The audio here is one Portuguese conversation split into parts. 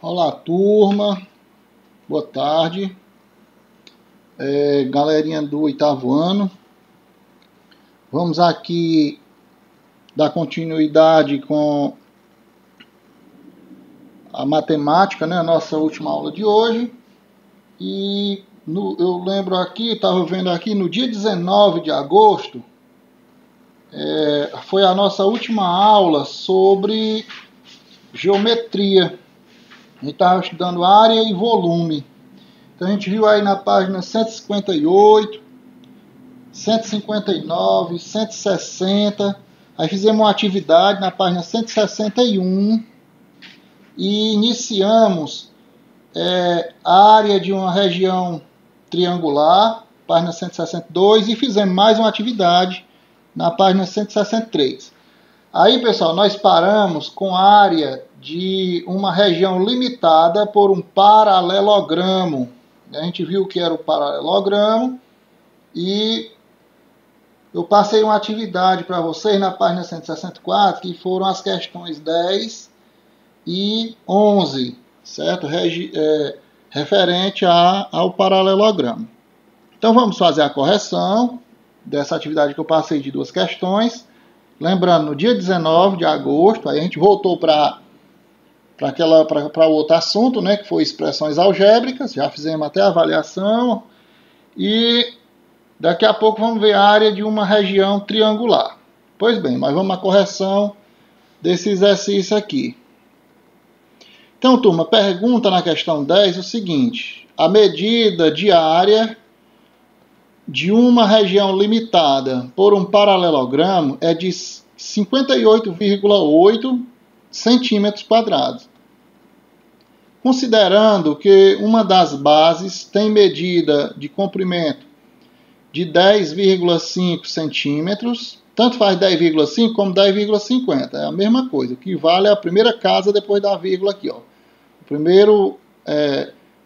Olá, turma. Boa tarde. Galerinha do 8º ano. Vamos aqui dar continuidade com a matemática, né? A nossa última aula de hoje. E eu lembro aqui, estava vendo aqui, no dia 19 de agosto, foi a nossa última aula sobre geometria. A gente estava estudando área e volume. Então a gente viu aí na página 158, 159, 160. Aí fizemos uma atividade na página 161 e iniciamos a área de uma região triangular, página 162, e fizemos mais uma atividade na página 163. Aí, pessoal, nós paramos com a área de uma região limitada por um paralelogramo. A gente viu o que era o paralelogramo e eu passei uma atividade para vocês na página 164, que foram as questões 10 e 11, certo? Referente ao paralelogramo. Então vamos fazer a correção dessa atividade que eu passei de duas questões. Lembrando, no dia 19 de agosto, aí a gente voltou para outro assunto, né, que foi expressões algébricas, já fizemos até a avaliação, e daqui a pouco vamos ver a área de uma região triangular. Pois bem, mas vamos à correção desse exercício aqui. Então, turma, pergunta na questão 10 o seguinte: a medida de área de uma região limitada por um paralelogramo é de 58,8 centímetros quadrados. Considerando que uma das bases tem medida de comprimento de 10,5 centímetros, tanto faz 10,5 como 10,50, é a mesma coisa, o que vale a primeira casa depois da vírgula aqui, ó. O primeiro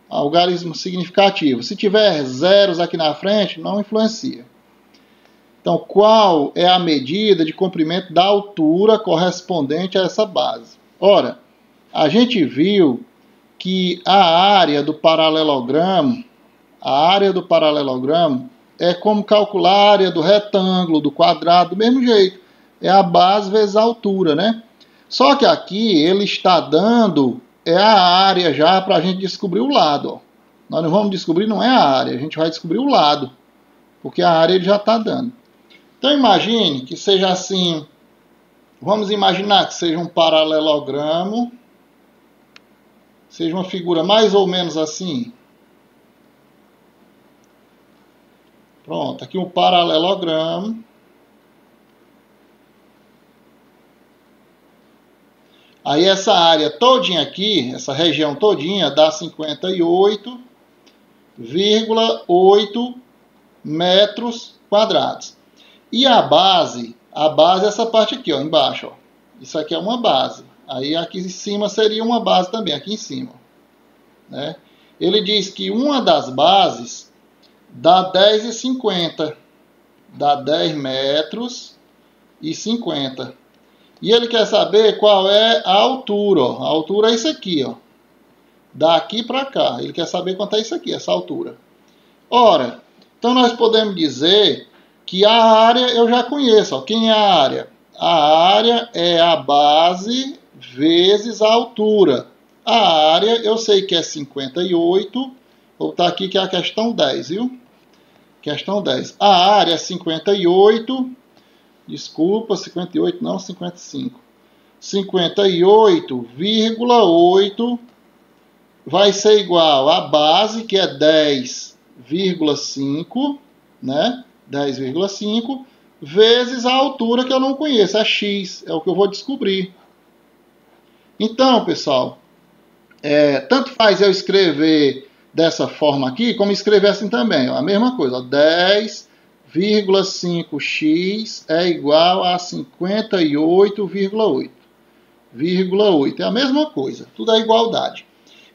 algarismo significativo. Se tiver zeros aqui na frente, não influencia. Então, qual é a medida de comprimento da altura correspondente a essa base? Ora, a gente viu que a área do paralelogramo é como calcular a área do retângulo, do quadrado, do mesmo jeito. É a base vezes a altura, né? Só que aqui ele está dando a área já para a gente descobrir o lado. Ó. Nós não vamos descobrir, não é a área, a gente vai descobrir o lado, porque a área ele já está dando. Então imagine que seja assim, vamos imaginar que seja um paralelogramo, seja uma figura mais ou menos assim. Pronto, aqui um paralelogramo. Aí essa área todinha aqui, essa região todinha, dá 58,8 metros quadrados. E a base é essa parte aqui, ó, embaixo. Ó. Isso aqui é uma base. Aí aqui em cima seria uma base também, aqui em cima. Né? Ele diz que uma das bases dá 10,50. Dá 10 metros e 50. E ele quer saber qual é a altura. Ó. A altura é isso aqui. Ó. Daqui para cá. Ele quer saber quanto é isso aqui, essa altura. Ora, então nós podemos dizer que a área eu já conheço. Ó. Quem é a área? A área é a base vezes a altura. A área eu sei que é 58. Vou botar aqui que é a questão 10, viu? Questão 10. A área é 58. Desculpa, 58 não, 55. 58,8 vai ser igual à base, que é 10,5, né? 10,5, vezes a altura que eu não conheço, é x, é o que eu vou descobrir. Então, pessoal, tanto faz eu escrever dessa forma aqui, como escrever assim também, ó, a mesma coisa, 10,5x é igual a 58,8. É a mesma coisa, tudo é igualdade.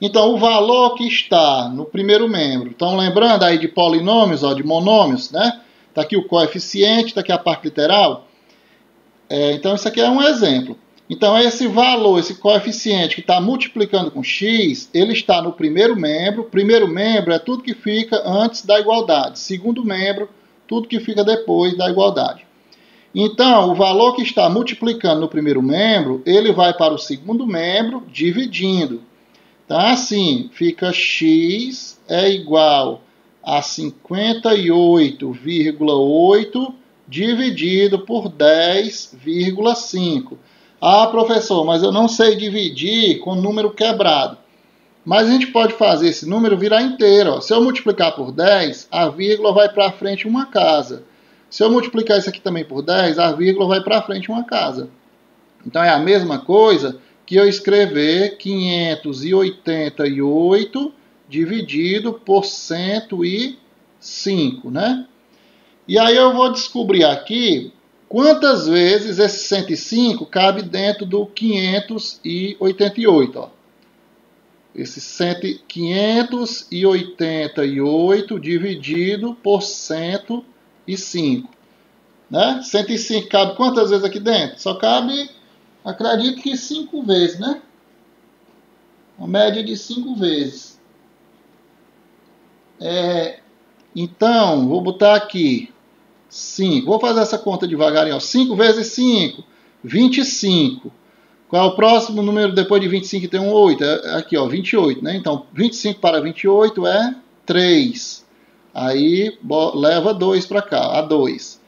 Então, o valor que está no primeiro membro, estão lembrando aí de polinômios, ó, de monômios, né? Está aqui o coeficiente, está aqui a parte literal. Então, isso aqui é um exemplo. Então, esse valor, esse coeficiente que está multiplicando com x, ele está no primeiro membro. Primeiro membro é tudo que fica antes da igualdade. Segundo membro, tudo que fica depois da igualdade. Então, o valor que está multiplicando no primeiro membro, ele vai para o segundo membro dividindo. Então, assim, fica x é igual a 58,8 dividido por 10,5. Ah, professor, mas eu não sei dividir com número quebrado. Mas a gente pode fazer esse número virar inteiro. Ó. Se eu multiplicar por 10, a vírgula vai para frente uma casa. Se eu multiplicar isso aqui também por 10, a vírgula vai para frente uma casa. Então, é a mesma coisa que eu escrever 588 dividido por 105, né? E aí eu vou descobrir aqui quantas vezes esse 105 cabe dentro do 588, ó. Esse 588 dividido por 105, né? 105 cabe quantas vezes aqui dentro? Só cabe, acredito que 5 vezes, né? Uma média de 5 vezes. Então, vou botar aqui 5. Vou fazer essa conta devagarinho. 5 vezes 5, 25. Qual é o próximo número depois de 25 que tem um 8? Aqui, ó, 28, né? Então, 25 para 28 é 3. Aí, leva 2 para cá, a 2.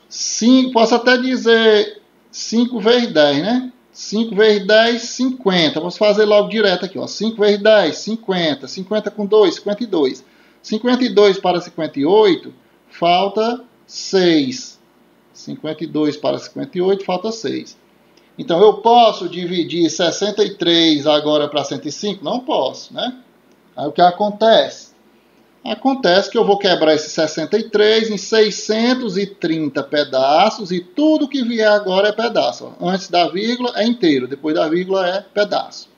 5, posso até dizer 5 vezes 10, né? 5 vezes 10, 50. Vamos fazer logo direto aqui, ó. 5 vezes 10, 50. 50 com 2, 52. 52 para 58, falta 6. 52 para 58, falta 6. Então, eu posso dividir 63 agora para 105? Não posso, né? Aí, o que acontece? Acontece que eu vou quebrar esse 63 em 630 pedaços e tudo que vier agora é pedaço. Ó. Antes da vírgula é inteiro, depois da vírgula é pedaço.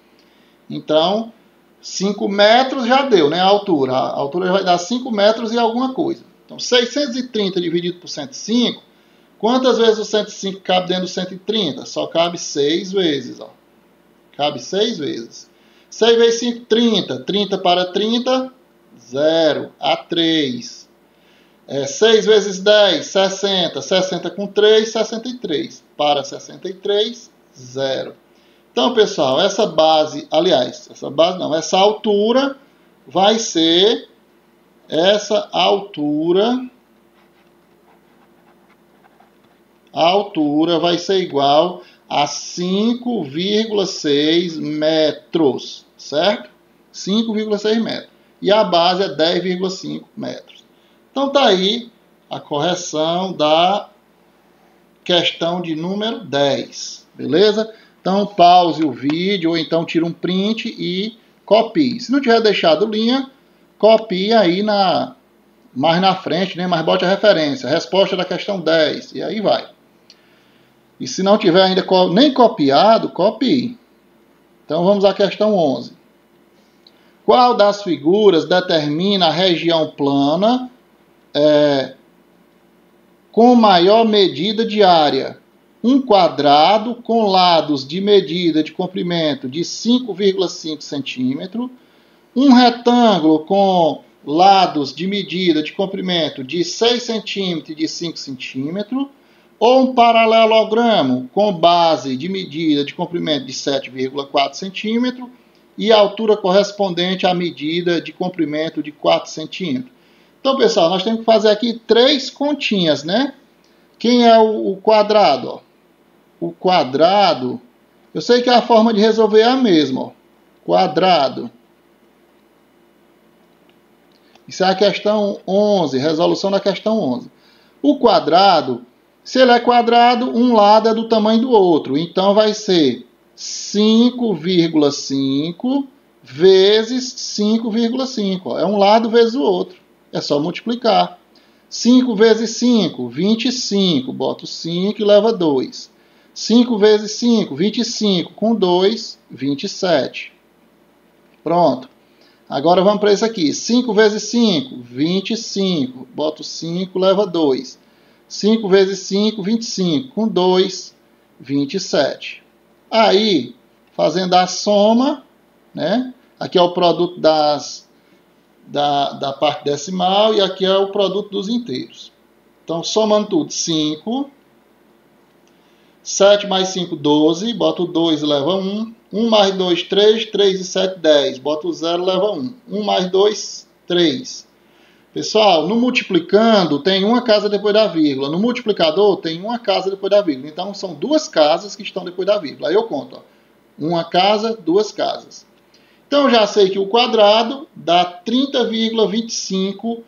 Então, 5 metros já deu, né? A altura. A altura vai dar 5 metros e alguma coisa. Então, 630 dividido por 105, quantas vezes o 105 cabe dentro do 130? Só cabe 6 vezes, ó. Cabe 6 vezes. 6 vezes 5, 30. 30 para 30... 0 a 3. 6 vezes 10, 60. 60 com 3, 63. Para 63, 0. Então, pessoal, essa base, aliás, essa base não, essa altura vai ser, a altura vai ser igual a 5,6 metros, certo? 5,6 metros. E a base é 10,5 metros. Então, está aí a correção da questão de número 10. Beleza? Então, pause o vídeo ou então tira um print e copie. Se não tiver deixado linha, copie aí mais na frente, né? Mas bote a referência. Resposta da questão 10. E aí vai. E se não tiver ainda nem copiado, copie. Então, vamos à questão 11. Qual das figuras determina a região plana com maior medida de área? Um quadrado com lados de medida de comprimento de 5,5 cm, um retângulo com lados de medida de comprimento de 6 cm e de 5 cm, ou um paralelogramo com base de medida de comprimento de 7,4 cm, e a altura correspondente à medida de comprimento de 4 centímetros. Então, pessoal, nós temos que fazer aqui 3 continhas, né? Quem é o quadrado? Ó? O quadrado, eu sei que a forma de resolver é a mesma. Ó. Quadrado. Isso é a questão 11, resolução da questão 11. O quadrado, se ele é quadrado, um lado é do tamanho do outro. Então, vai ser 5,5 vezes 5,5. É um lado vezes o outro. É só multiplicar. 5 vezes 5, 25. Boto 5 e leva 2. 5 vezes 5, 25. Com 2, 27. Pronto. Agora vamos para isso aqui. 5 vezes 5, 25. Boto 5, leva 2. 5 vezes 5, 25. Com 2, 27. Aí, fazendo a soma, né? Aqui é o produto da parte decimal e aqui é o produto dos inteiros. Então, somando tudo, 5. 7 mais 5, 12. Bota o 2 e leva 1. 1 mais 2, 3. 3 e 7, 10. Bota o 0 e leva 1. 1 mais 2, 3. Pessoal, no multiplicando tem uma casa depois da vírgula. No multiplicador tem uma casa depois da vírgula. Então, são duas casas que estão depois da vírgula. Aí eu conto. Ó. Uma casa, duas casas. Então, eu já sei que o quadrado dá 30,25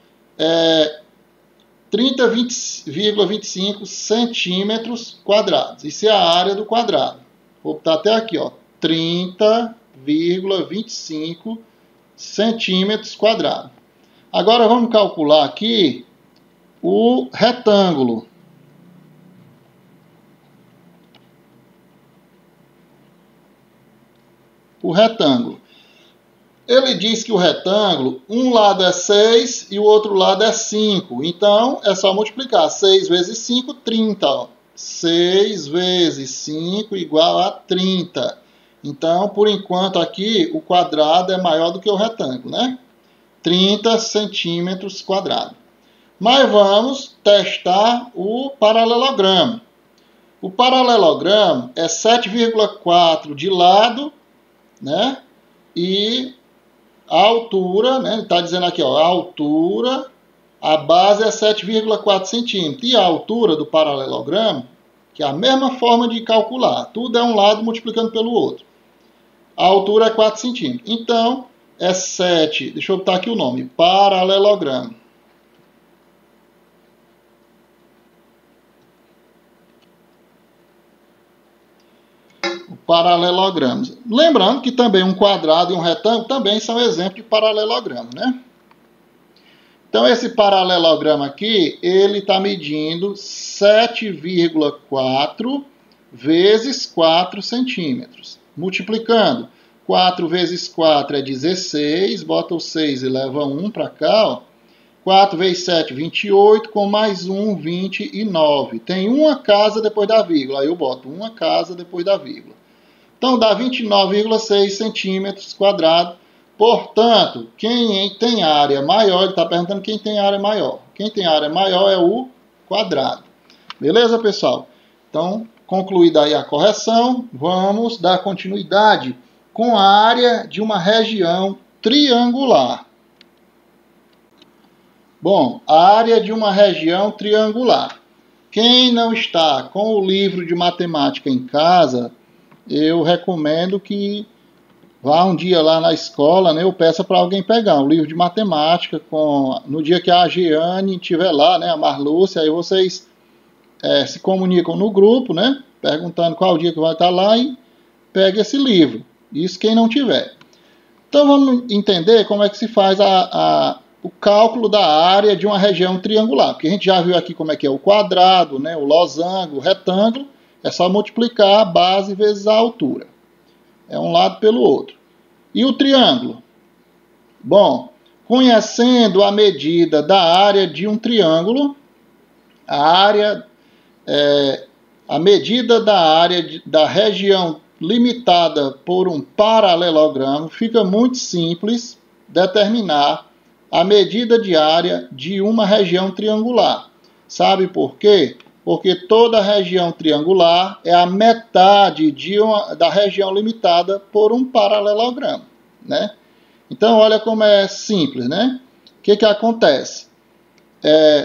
centímetros quadrados. Isso é a área do quadrado. Vou botar até aqui, ó, 30,25 centímetros quadrados. Agora vamos calcular aqui o retângulo. O retângulo. Ele diz que o retângulo, um lado é 6 e o outro lado é 5. Então, é só multiplicar. 6 vezes 5, 30. Ó. 6 vezes 5 igual a 30. Então, por enquanto aqui, o quadrado é maior do que o retângulo, né? 30 centímetros quadrados. Mas vamos testar o paralelogramo. O paralelogramo é 7,4 de lado, né? E a altura, né? Ele está dizendo aqui, ó, a altura, a base é 7,4 centímetros. E a altura do paralelogramo, que é a mesma forma de calcular. Tudo é um lado multiplicando pelo outro. A altura é 4 centímetros. Então, é 7, deixa eu botar aqui o nome, paralelogramo. O paralelogramo. Lembrando que também um quadrado e um retângulo também são exemplos de paralelogramo, né? Então, esse paralelogramo aqui, ele está medindo 7,4 vezes 4 centímetros. Multiplicando. 4 vezes 4 é 16, bota o 6 e leva 1 para cá, ó. 4 vezes 7, 28, com mais 1, 29. Tem uma casa depois da vírgula, aí eu boto uma casa depois da vírgula. Então, dá 29,6 centímetros quadrados. Portanto, quem tem área maior, ele está perguntando quem tem área maior. Quem tem área maior é o quadrado. Beleza, pessoal? Então, concluída aí a correção, vamos dar continuidade com a área de uma região triangular. Bom, a área de uma região triangular. Quem não está com o livro de matemática em casa, eu recomendo que vá um dia lá na escola, né, eu peço para alguém pegar um livro de matemática, no dia que a Giane estiver lá, né, a Marlúcia, aí vocês se comunicam no grupo, né, perguntando qual dia que vai estar lá e pegue esse livro. Isso quem não tiver. Então vamos entender como é que se faz o cálculo da área de uma região triangular. Porque a gente já viu aqui como é que é o quadrado, né, o losango, o retângulo. É só multiplicar a base vezes a altura. É um lado pelo outro. E o triângulo? Bom, conhecendo a medida da área de um triângulo, a medida da área da região limitada por um paralelogramo, fica muito simples determinar a medida de área de uma região triangular. Sabe por quê? Porque toda região triangular é a metade da região limitada por um paralelogramo, né? Então, olha como é simples, né? O que acontece?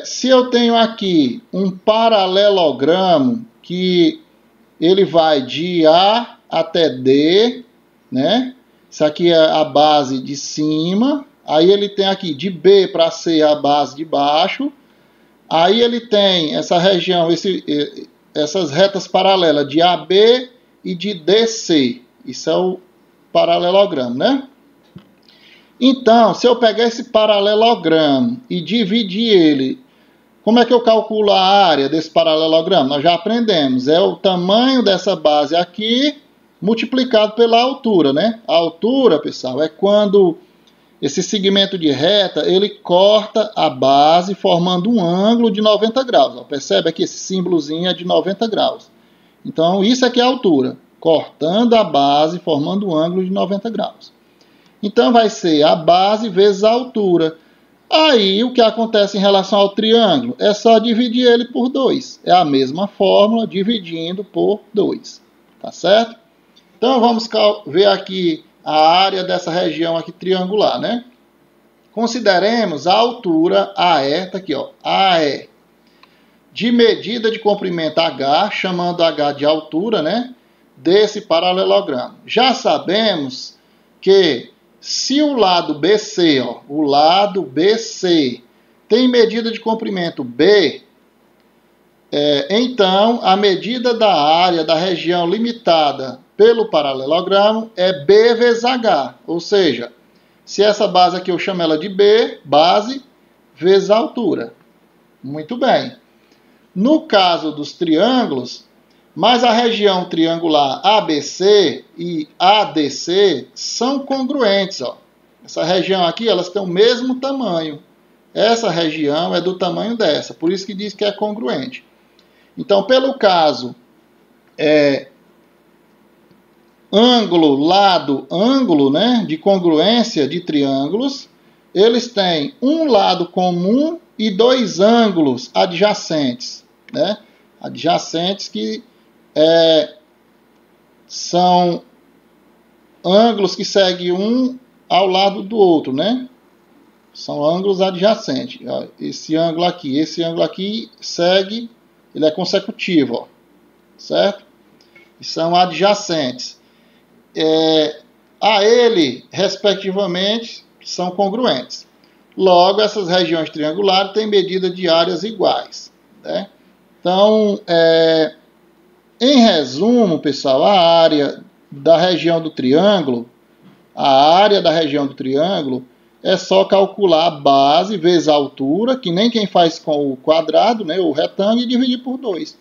Se eu tenho aqui um paralelogramo que ele vai de A até D, né? Isso aqui é a base de cima. Aí ele tem aqui de B para C a base de baixo. Aí ele tem essa região, essas retas paralelas de AB e de DC. Isso é o paralelogramo, né? Então, se eu pegar esse paralelogramo e dividir ele, como é que eu calculo a área desse paralelogramo? Nós já aprendemos. É o tamanho dessa base aqui multiplicado pela altura, né? A altura, pessoal, é quando esse segmento de reta, ele corta a base formando um ângulo de 90 graus. Ó, percebe aqui esse símbolozinho é de 90 graus. Então, isso aqui é a altura, cortando a base, formando um ângulo de 90 graus. Então, vai ser a base vezes a altura. Aí, o que acontece em relação ao triângulo? É só dividir ele por 2. É a mesma fórmula, dividindo por 2. Tá certo? Então, vamos ver aqui a área dessa região aqui triangular, né? Consideremos a altura AE, tá aqui, ó, AE, de medida de comprimento H, chamando H de altura, né? Desse paralelogramo. Já sabemos que se o lado BC, ó, o lado BC tem medida de comprimento B, então a medida da área da região limitada pelo paralelogramo é B vezes H, ou seja, se essa base aqui eu chamo ela de B, base vezes a altura. Muito bem. No caso dos triângulos, mas a região triangular ABC e ADC são congruentes. Ó. Essa região aqui, elas têm o mesmo tamanho. Essa região é do tamanho dessa, por isso que diz que é congruente. Então, pelo caso ângulo, lado, ângulo, né, de congruência de triângulos, eles têm um lado comum e dois ângulos adjacentes, né? Adjacentes que são ângulos que seguem um ao lado do outro, né? São ângulos adjacentes. Esse ângulo aqui segue, ele é consecutivo, ó, certo? E são adjacentes. A ele, respectivamente, são congruentes. Logo, essas regiões triangulares têm medida de áreas iguais, né? Então, em resumo, pessoal, a área da região do triângulo, é só calcular a base vezes a altura, que nem quem faz com o quadrado, né, o retângulo, e dividir por 2.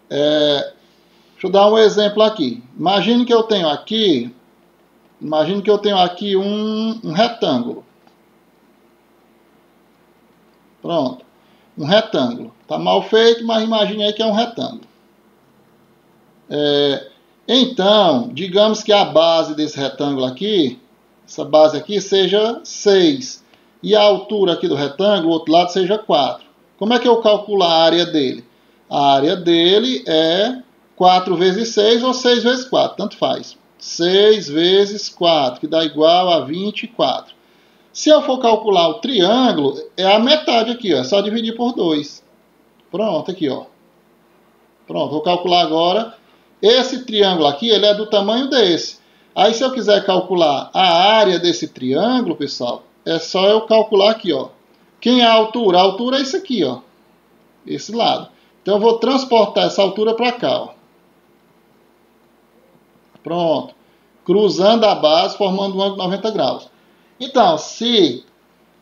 Deixa eu dar um exemplo aqui. Imagine que eu tenho aqui um retângulo. Pronto. Um retângulo. Está mal feito, mas imagine aí que é um retângulo. Então, digamos que a base desse retângulo aqui, essa base aqui, seja 6. E a altura aqui do retângulo, o outro lado, seja 4. Como é que eu calculo a área dele? A área dele é 4 vezes 6 ou 6 vezes 4, tanto faz. 6 vezes 4, que dá igual a 24. Se eu for calcular o triângulo, é a metade aqui, ó, é só dividir por 2. Pronto, aqui, ó. Pronto, vou calcular agora. Esse triângulo aqui, ele é do tamanho desse. Aí, se eu quiser calcular a área desse triângulo, pessoal, é só eu calcular aqui, ó. Quem é a altura? A altura é isso aqui, ó. Esse lado. Então, eu vou transportar essa altura para cá, ó. Pronto. Cruzando a base, formando um ângulo de 90 graus. Então, se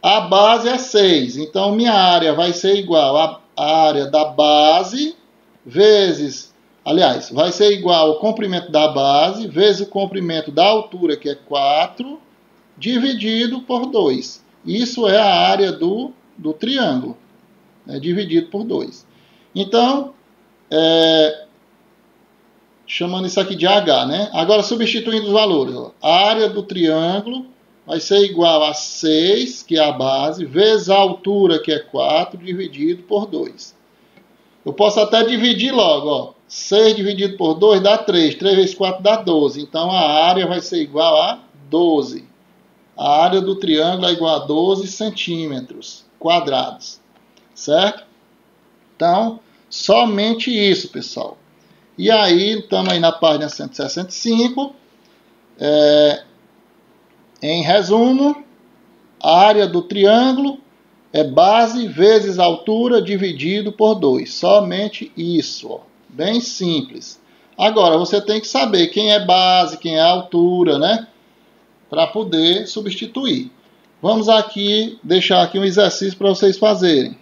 a base é 6, então minha área vai ser igual à área da base vezes... Aliás, vai ser igual ao comprimento da base vezes o comprimento da altura, que é 4, dividido por 2. Isso é a área do triângulo, né, dividido por 2. Então, chamando isso aqui de H, né? Agora, substituindo os valores, ó, a área do triângulo vai ser igual a 6, que é a base, vezes a altura, que é 4, dividido por 2. Eu posso até dividir logo, ó. 6 dividido por 2 dá 3. 3 vezes 4 dá 12. Então, a área vai ser igual a 12. A área do triângulo é igual a 12 centímetros quadrados. Certo? Então, somente isso, pessoal. E aí, estamos aí na página 165. Em resumo, a área do triângulo é base vezes altura dividido por 2. Somente isso, ó. Bem simples. Agora, você tem que saber quem é base, quem é altura, né? Para poder substituir. Vamos aqui, deixar aqui um exercício para vocês fazerem.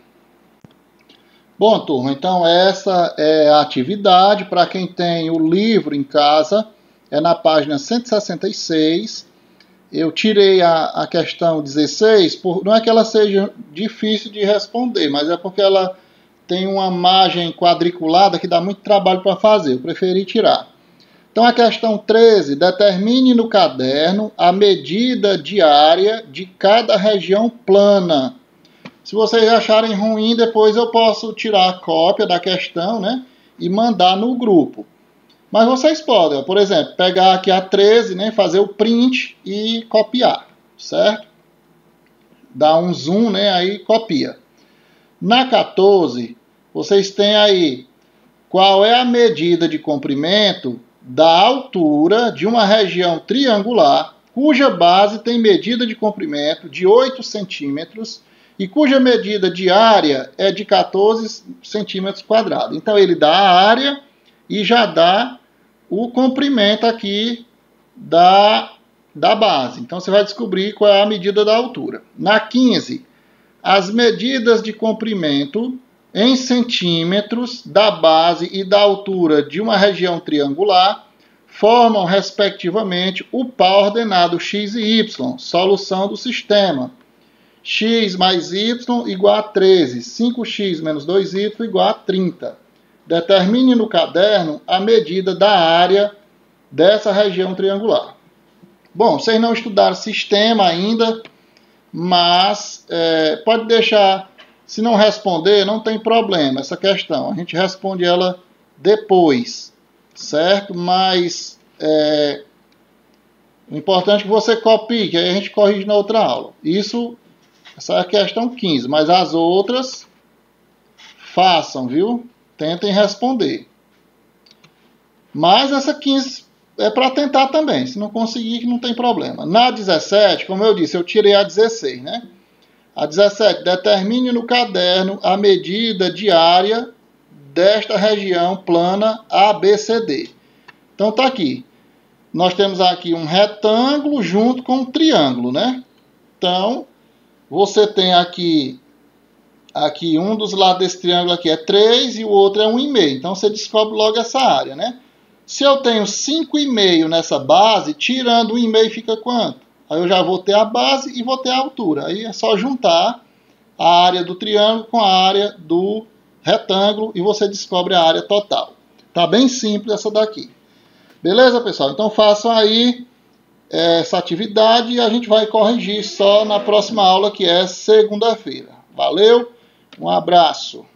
Bom, turma, então essa é a atividade. Para quem tem o livro em casa, é na página 166. Eu tirei a questão 16, não é que ela seja difícil de responder, mas é porque ela tem uma margem quadriculada que dá muito trabalho para fazer, eu preferi tirar. Então a questão 13, determine no caderno a medida diária de cada região plana. Se vocês acharem ruim, depois eu posso tirar a cópia da questão, né, e mandar no grupo. Mas vocês podem, por exemplo, pegar aqui a 13, né, fazer o print e copiar, certo? Dá um zoom, né, aí copia. Na 14, vocês têm aí qual é a medida de comprimento da altura de uma região triangular cuja base tem medida de comprimento de 8 centímetros e cuja medida de área é de 14 centímetros quadrados. Então ele dá a área e já dá o comprimento aqui da base. Então você vai descobrir qual é a medida da altura. Na 15, as medidas de comprimento em centímetros da base e da altura de uma região triangular formam, respectivamente, o par ordenado x e y, solução do sistema. X mais y igual a 13, 5x menos 2y igual a 30. Determine no caderno a medida da área dessa região triangular. Bom, vocês não estudaram sistema ainda, mas pode deixar, se não responder, não tem problema essa questão. A gente responde ela depois, certo? Mas o importante é que você copie, que aí a gente corrige na outra aula. Essa é a questão 15, mas as outras façam, viu? Tentem responder. Mas essa 15 é para tentar também. Se não conseguir, não tem problema. Na 17, como eu disse, eu tirei a 16, né? A 17, determine no caderno a medida diária desta região plana ABCD. Então tá aqui. Nós temos aqui um retângulo junto com um triângulo, né? Então, você tem aqui um dos lados desse triângulo aqui é 3 e o outro é 1,5. Então você descobre logo essa área, né? Se eu tenho 5,5 nessa base, tirando 1,5 fica quanto? Aí eu já vou ter a base e vou ter a altura. Aí é só juntar a área do triângulo com a área do retângulo e você descobre a área total. Tá bem simples essa daqui. Beleza, pessoal? Então façam aí essa atividade e a gente vai corrigir só na próxima aula, que é segunda-feira. Valeu, um abraço.